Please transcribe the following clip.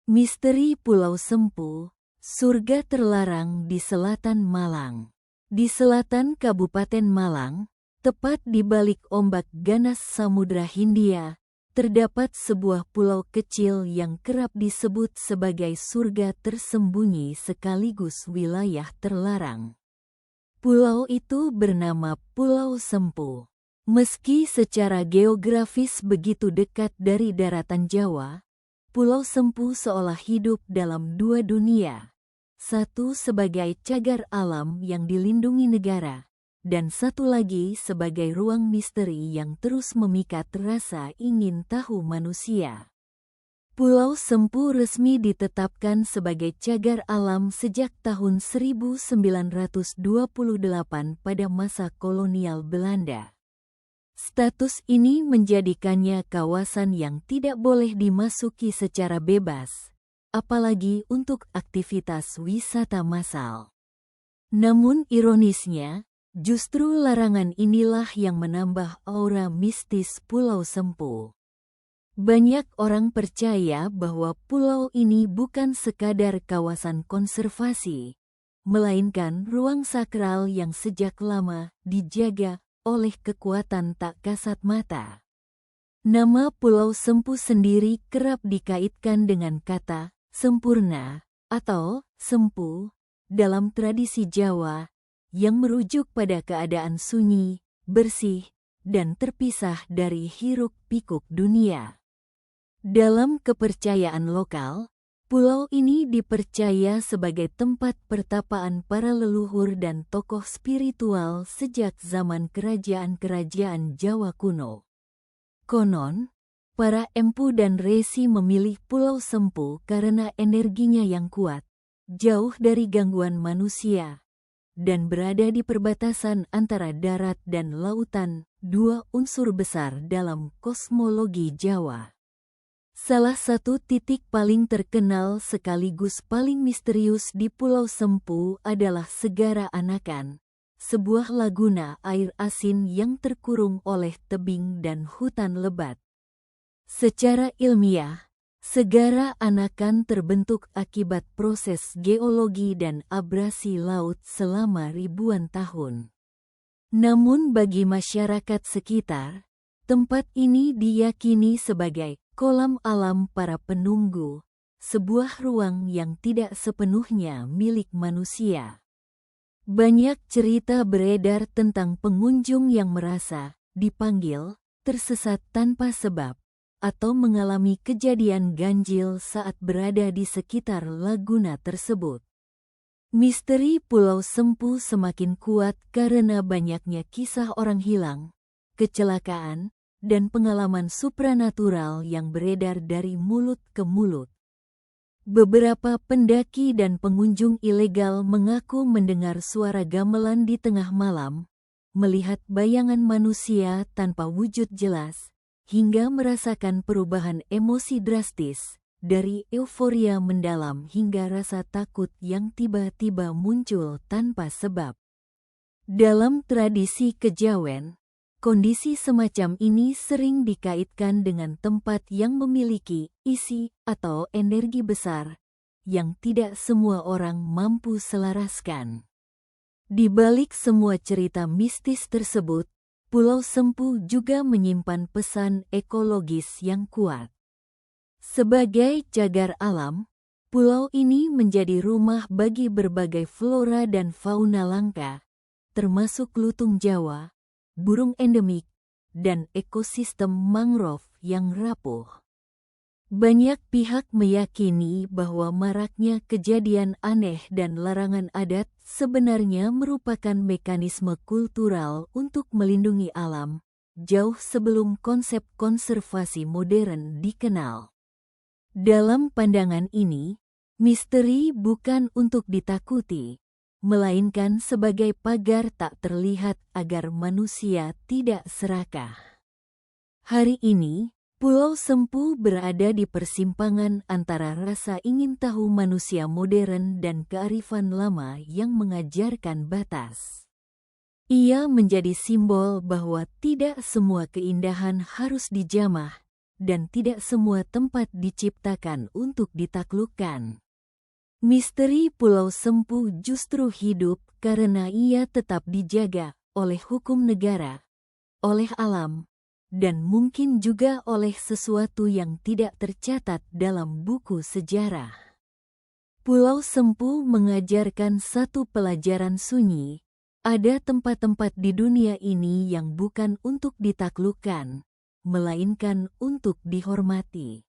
Misteri Pulau Sempu, surga terlarang di selatan Malang. Di selatan Kabupaten Malang, tepat di balik ombak ganas Samudra Hindia, terdapat sebuah pulau kecil yang kerap disebut sebagai surga tersembunyi sekaligus wilayah terlarang. Pulau itu bernama Pulau Sempu. Meski secara geografis begitu dekat dari daratan Jawa, Pulau Sempu seolah hidup dalam dua dunia. Satu sebagai cagar alam yang dilindungi negara, dan satu lagi sebagai ruang misteri yang terus memikat rasa ingin tahu manusia. Pulau Sempu resmi ditetapkan sebagai cagar alam sejak tahun 1928 pada masa kolonial Belanda. Status ini menjadikannya kawasan yang tidak boleh dimasuki secara bebas, apalagi untuk aktivitas wisata massal. Namun ironisnya, justru larangan inilah yang menambah aura mistis Pulau Sempu. Banyak orang percaya bahwa pulau ini bukan sekadar kawasan konservasi, melainkan ruang sakral yang sejak lama dijaga oleh kekuatan tak kasat mata. Nama Pulau Sempu sendiri kerap dikaitkan dengan kata sempurna atau sempu dalam tradisi Jawa yang merujuk pada keadaan sunyi, bersih, dan terpisah dari hiruk-pikuk dunia. Dalam kepercayaan lokal, pulau ini dipercaya sebagai tempat pertapaan para leluhur dan tokoh spiritual sejak zaman kerajaan-kerajaan Jawa kuno. Konon, para empu dan resi memilih Pulau Sempu karena energinya yang kuat, jauh dari gangguan manusia, dan berada di perbatasan antara darat dan lautan, dua unsur besar dalam kosmologi Jawa. Salah satu titik paling terkenal sekaligus paling misterius di Pulau Sempu adalah Segara Anakan, sebuah laguna air asin yang terkurung oleh tebing dan hutan lebat. Secara ilmiah, Segara Anakan terbentuk akibat proses geologi dan abrasi laut selama ribuan tahun. Namun bagi masyarakat sekitar, tempat ini diyakini sebagai kolam alam para penunggu, sebuah ruang yang tidak sepenuhnya milik manusia. Banyak cerita beredar tentang pengunjung yang merasa dipanggil, tersesat tanpa sebab, atau mengalami kejadian ganjil saat berada di sekitar laguna tersebut. Misteri Pulau Sempu semakin kuat karena banyaknya kisah orang hilang, kecelakaan, dan pengalaman supranatural yang beredar dari mulut ke mulut. Beberapa pendaki dan pengunjung ilegal mengaku mendengar suara gamelan di tengah malam, melihat bayangan manusia tanpa wujud jelas, hingga merasakan perubahan emosi drastis, dari euforia mendalam hingga rasa takut yang tiba-tiba muncul tanpa sebab. Dalam tradisi kejawen, kondisi semacam ini sering dikaitkan dengan tempat yang memiliki isi atau energi besar yang tidak semua orang mampu selaraskan. Di balik semua cerita mistis tersebut, Pulau Sempu juga menyimpan pesan ekologis yang kuat. Sebagai cagar alam, pulau ini menjadi rumah bagi berbagai flora dan fauna langka, termasuk lutung Jawa, burung endemik, dan ekosistem mangrove yang rapuh. Banyak pihak meyakini bahwa maraknya kejadian aneh dan larangan adat sebenarnya merupakan mekanisme kultural untuk melindungi alam, jauh sebelum konsep konservasi modern dikenal. Dalam pandangan ini, misteri bukan untuk ditakuti, melainkan sebagai pagar tak terlihat agar manusia tidak serakah. Hari ini, Pulau Sempu berada di persimpangan antara rasa ingin tahu manusia modern dan kearifan lama yang mengajarkan batas. Ia menjadi simbol bahwa tidak semua keindahan harus dijamah, dan tidak semua tempat diciptakan untuk ditaklukkan. Misteri Pulau Sempu justru hidup karena ia tetap dijaga oleh hukum negara, oleh alam, dan mungkin juga oleh sesuatu yang tidak tercatat dalam buku sejarah. Pulau Sempu mengajarkan satu pelajaran sunyi. Ada tempat-tempat di dunia ini yang bukan untuk ditaklukkan, melainkan untuk dihormati.